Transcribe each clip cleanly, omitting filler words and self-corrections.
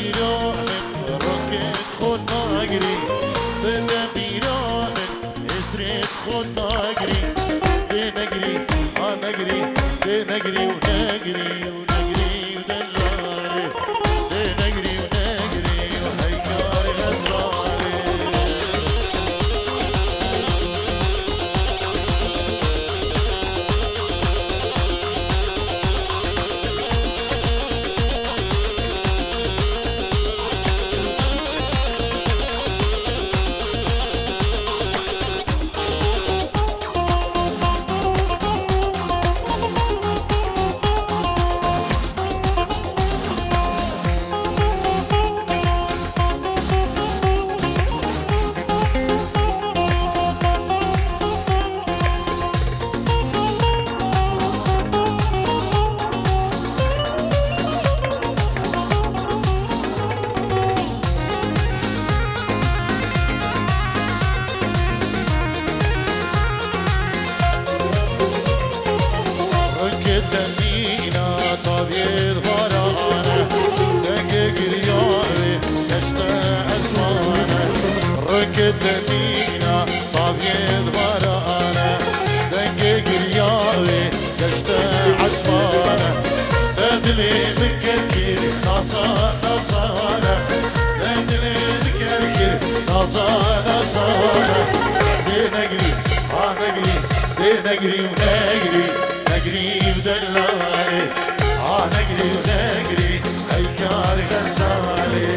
بیرون راکت خود نگری بده بیرون استریت خود نگری ده نگری نگری ده نگری و نگری و نگری و دلاره ده نگری و نگری و هیکار غزاله دمينا طابيض برانا دقق رياوي قشت عسمانة تدلي ذكركر نصانة تدلي ذكركر نصانة دي نقري نقري دي نقري ونقري نقري ودلالي نقري ونقري هيكار غزالي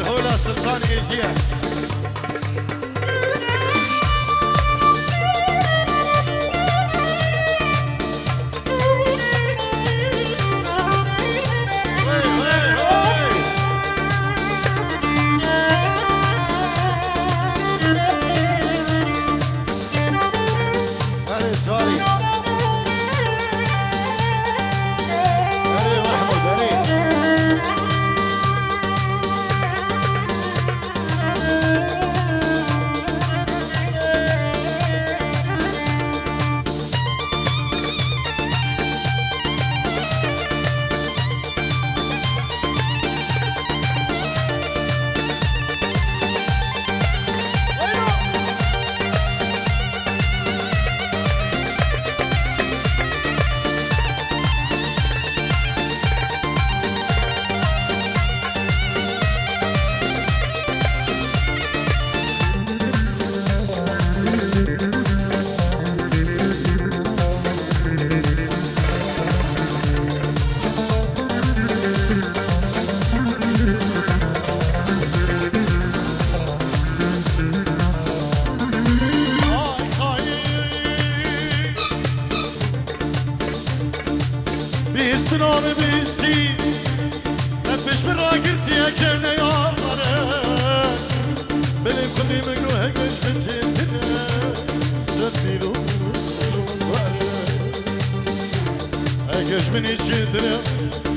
هولا سلطان إيجيا نام بیستی نفش من را گرتی اکر نیاماره بلیم خودی مگو هگش بچیدنه سفیرو هگش منی چیدنه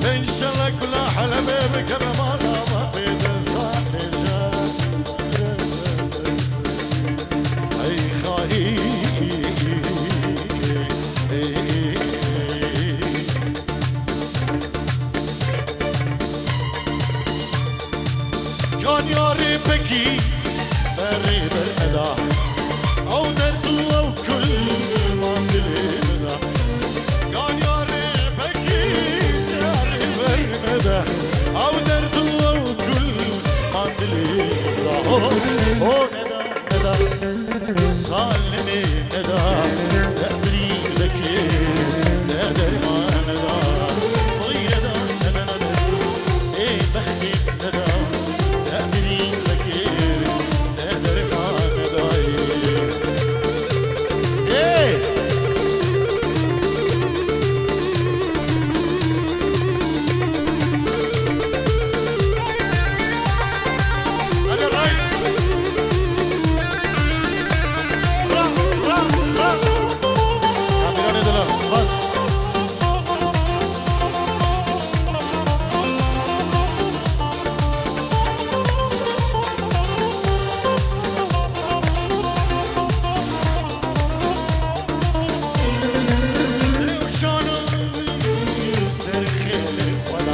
انشالله کلا حلمه بکرمانا ما بید زانی جان ای خواهی ياري بكي قريب الأدا أو درد أو كل ما تلمدا كان ياري بكي قريب الأدا أو درد أو كل ما تلمدا أو ندا ندا ظالمي ندا تأبري بكي لا درمان ندا وي ندا ندا ندا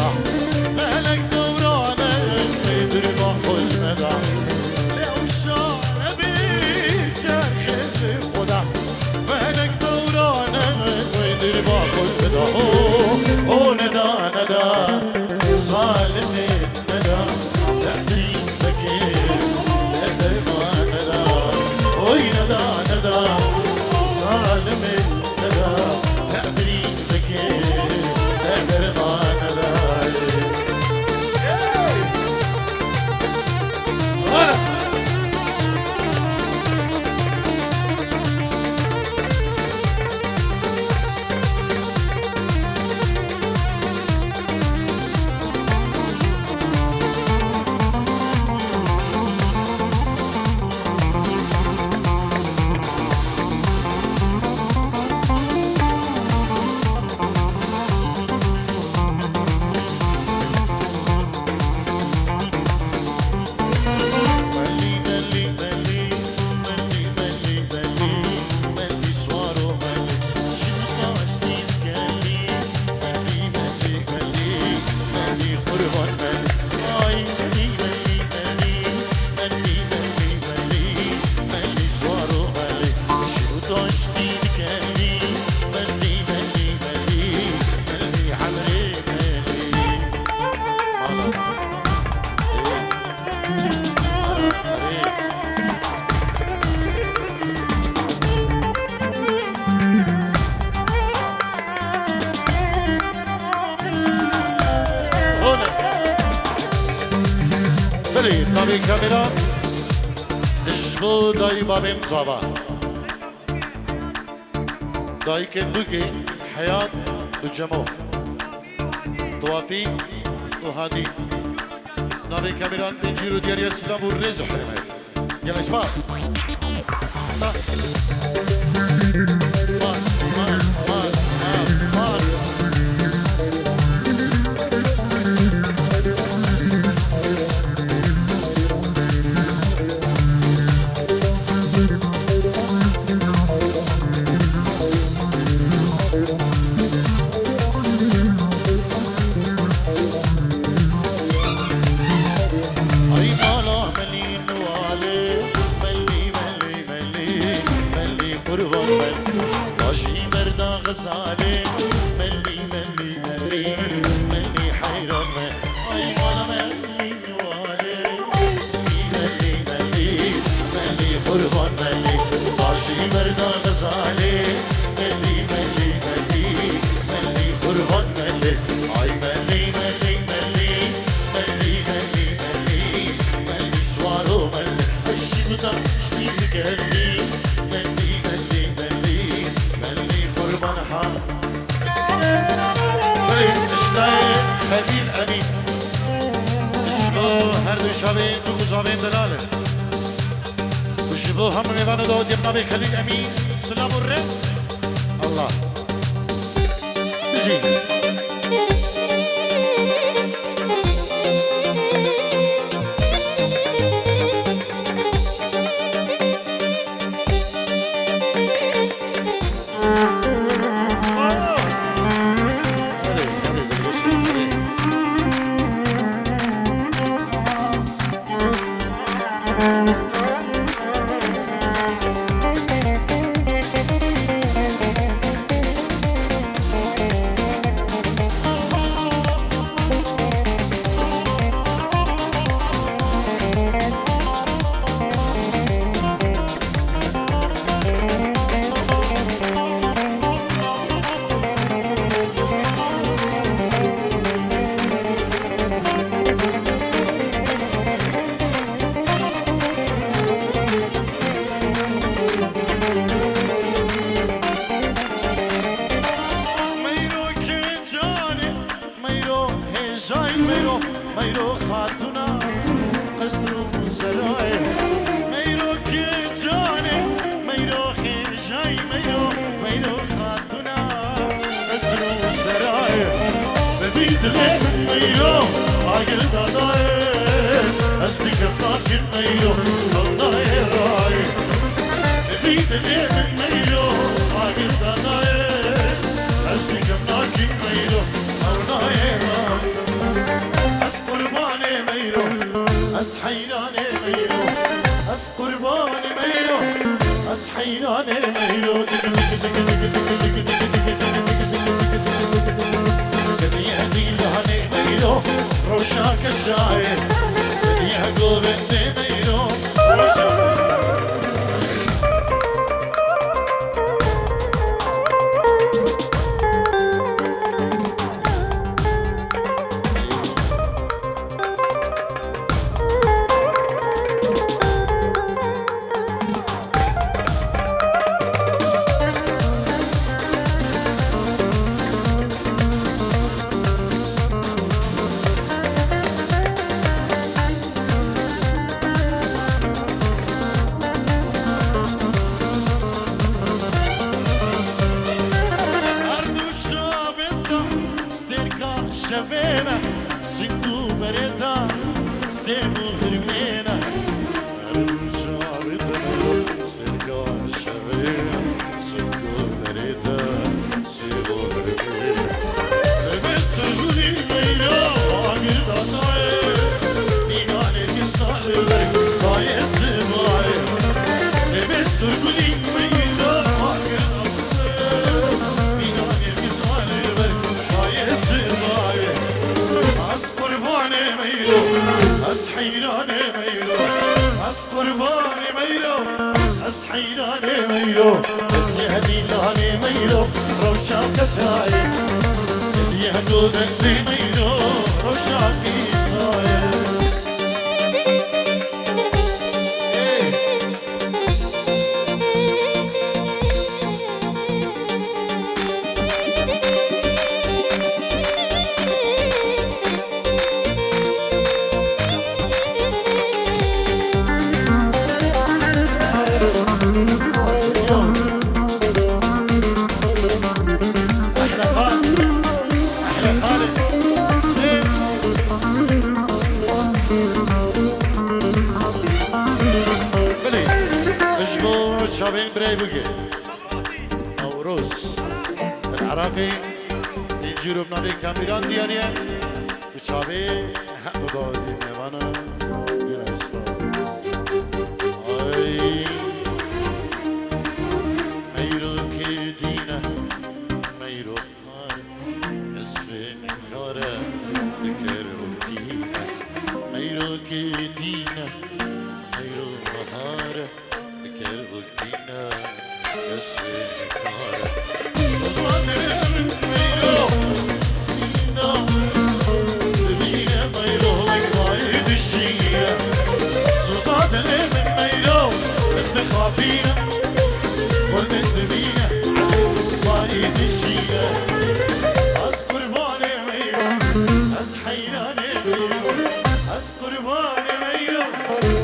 خدا فلك دورانك ويدري بخل مدى لو شعر بيسر خلي خدا فلك دورانك ويدري بخل مدى او ندى ندى ظالمي ندى تحتري فكير تقدر ما ندى اوي ندى ندى ظالمي ندى تحتري فكير تقدر ما ندى نبی کمیران اشبو دای بابین زابا دای کندوکی حیات بجمو توافی وهادي نبی کمیران بنجیرو دیاری اسلام و رزق حرمه یلا اشباب خلیل امین اشبو هر دو شبه دو گزاوین دلاله اشبو هم میوانو داد یبنا به خلیل امین سلام و رب الله بزی میرو خاتونا قصر و سرای میرو که جانه میرو خیشای میرو خاتونا قصر و سرای ببید لی میرو آگر دادای اصلی کفتاکن میرو خلدای رای ببید لی میرو آگر دادای اصلی کفتاکن میرو خلدای رای روشاك الشاير يا قلبي ميرو روشاك شفينا سكو بريتا سيفو غرمينا رجع بيتنا سرقا شفينا سكو بريتا سيفو غرمينا بس غني ميرا عقد عطاي نيغاني كسالي باي سماي بس غني ميرا عقد عطاي نيغاني كسالي باي سماي أسحيراني ميرو أسقرفاني ميرو أسحيراني ميرو يهديلاني ميرو روشاك تاي يهدوني ميرو روشاكي صاير شابين بريبوكي نوروز العراقي يجيروا بنابي كاميران ديانية وشابي حق بودي ميوانا أي ميرو كدينا ميرو هاي كسبي نورا نكرو دينا ميرو كدينا ميرو هارا Kervulina, yasve kara. Suzanım meyro, ina, dibine meyro, vay dişine. Suzanım meyro, bende kabine, kolmen dibine, vay dişine. Az kurbanı meyro, az hayrane meyro, az kurbanı meyro,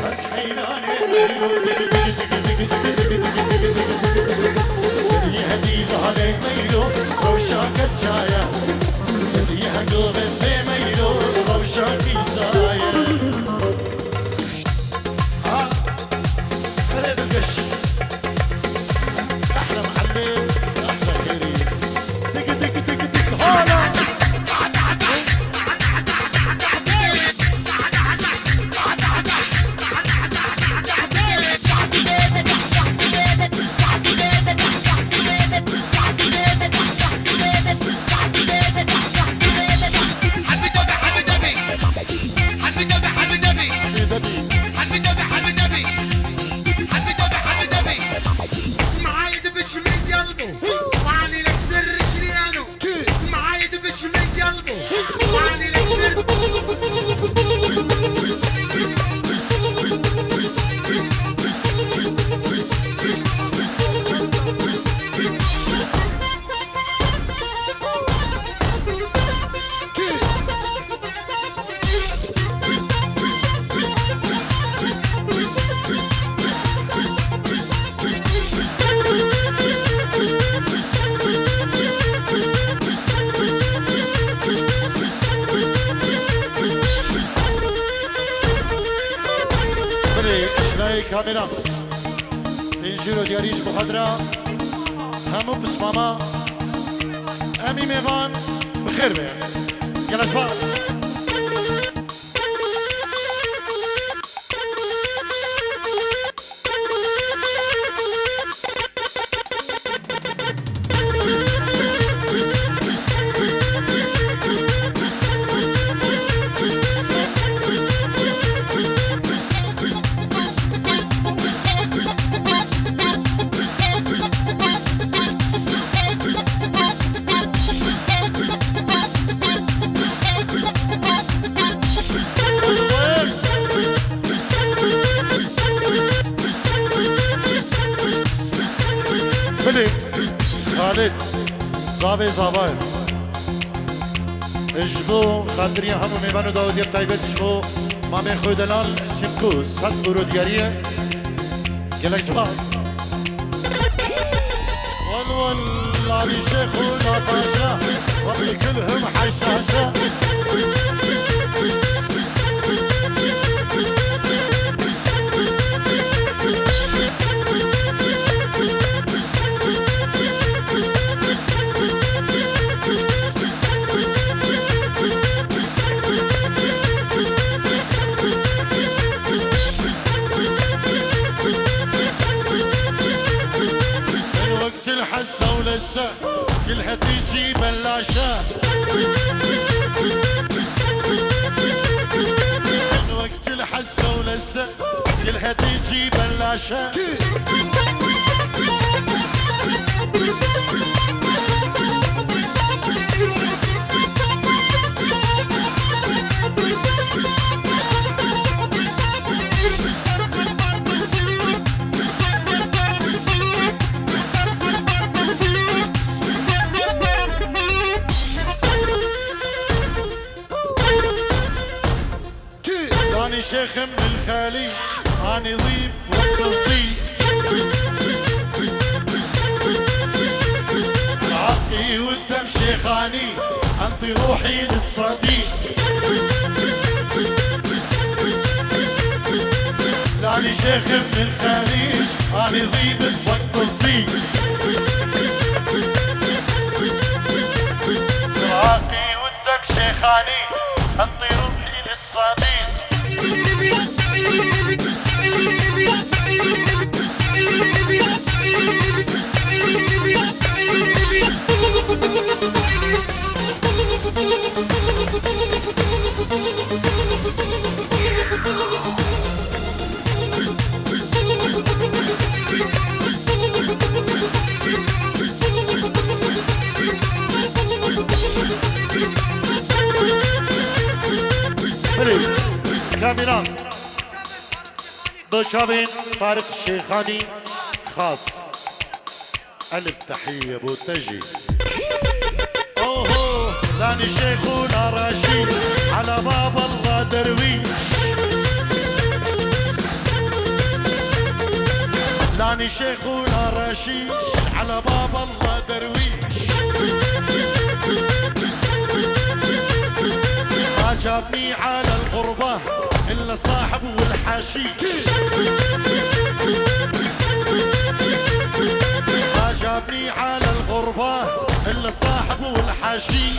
az hayrane meyro. يهدي عليك ميلو روشاك الجاية يا قلبي ميلو روشاك يسايا فريد القش احلى معلم احلى كريم دق دق دق دق هولا كاميرا تنجيرو دياريج بخضرة همو بسماما امي ميفان بخير بيه يلا شباب خالد زاوي زاوي اجبو خاطري همو ميبانو داودي بطيبت اجبو مامي خو دلال سمكو صد برو دياريه قالك زباد والله شيخ ولا باشا ربي كلهم حشاشة الحسة ولسه كلها تيجي بلاشة من وقت الحسة ولسه كلها تيجي بلاشة أنا شيخ من الخليج أنا ضيب وقت الضيق عقي والدم شيخاني أنطي روحي للصديق أنا شيخ من الخليج أنا ضيب وقت الضيق عقي والدم شيخاني أنطي روحي للصديق كاميرا بشابين طارق الشيخاني خاص ألف تحية ابو تجي اوه ثاني شيخونا رشيد على باب الله درويش لاني شيخونا رشيش على باب الله درويش ما جابني على الغربة إلا صاحب والحشيش ما جابني على الغربة إلا صاحب والحشيش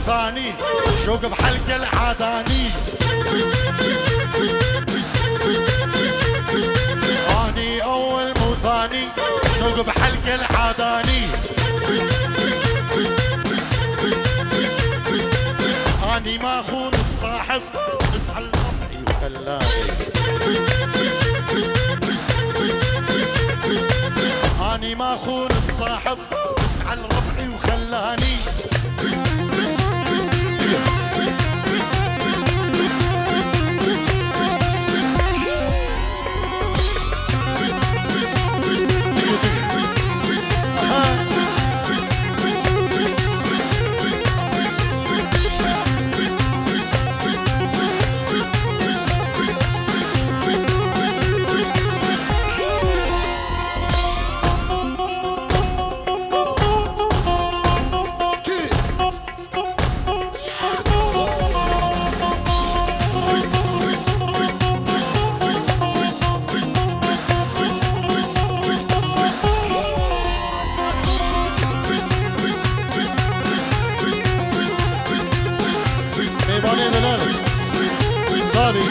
ثاني شوق بحلق العداني اني اول مو ثاني شوق بحلق العداني اني ما اخون الصاحب اسعى الربعي وخلاني اني ما اخون الصاحب اسعى الربعي وخلاني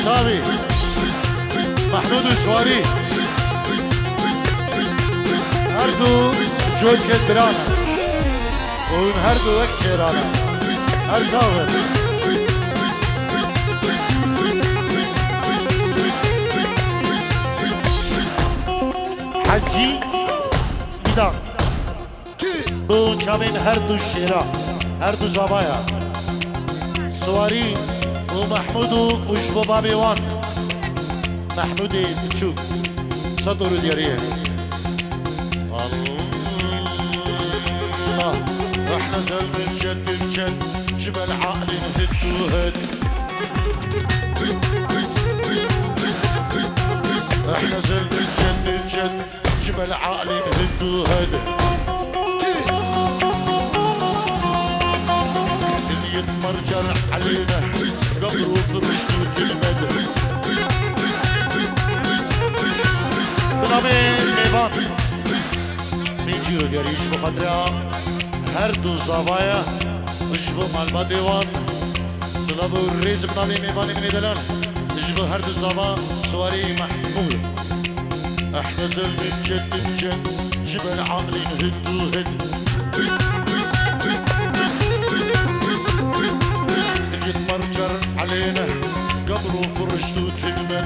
صابي محمود وسواري هردو جود كدرانا وين هردو اكشيرانا هرساوي حجي فيدان بو چاوين هردو شيرا هردو زبايا سواري ومحمود وشبو بابي وان محمود تشوك صدر اليريه الله احنا زلم الجد الجد جبل عقل نهد وهد احنا زلم الجد الجد جبل عقل نهد وهد اللي يتمرجر علينا قبر وفرش المدى بنابين ميبان من جيرو دياريش بخدرها هردو زاوايا اشبو مالبا ديوان سلابو الريز بنابين ميبان من دلال اشبو هردو زاوا سواري محمود احنا زلم الجد الجد جبل عقلي نهد وهد اللي يتمرجر علينا قبر وفرشتو تلمن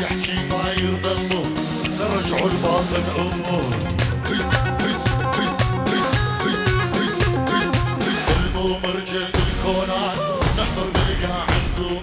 يحكي ما يرضى نرجعوا الباطن أمه المو مرجل بالكونات نحفر نلقى عندهم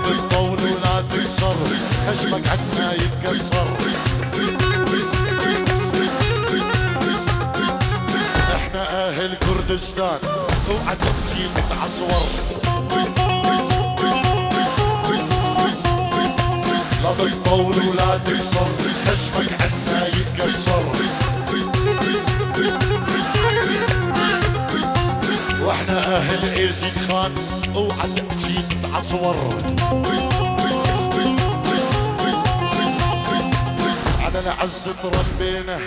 تطول ولا تكسر خشمك عدنا يتكسر احنا اهل كردستان اوعى تمشي متعصور لا تطول ولا تكسر خشمك عدنا يتكسر واحنا اهل ايزي خان اوعى تمشي تتعصور على العزة ربينا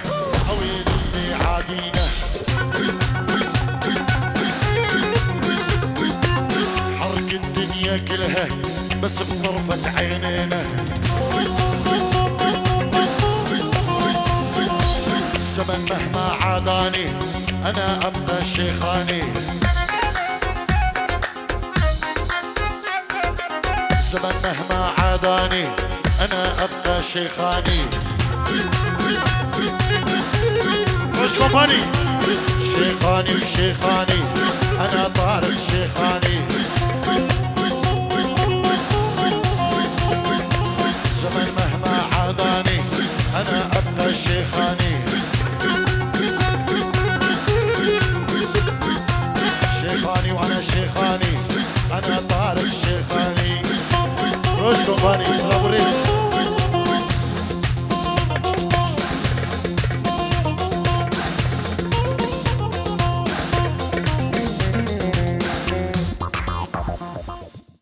عويل اللي عادينا حرق الدنيا كلها بس بطرفة عينينا الزمن مهما عاداني انا ابقى شيخاني الزمن مهما عاداني انا ابقى شيخاني مش كومباني شيخاني وشيخاني انا طارق شيخاني الزمن مهما عاداني انا ابقى شيخاني شيخاني وانا شيخاني انا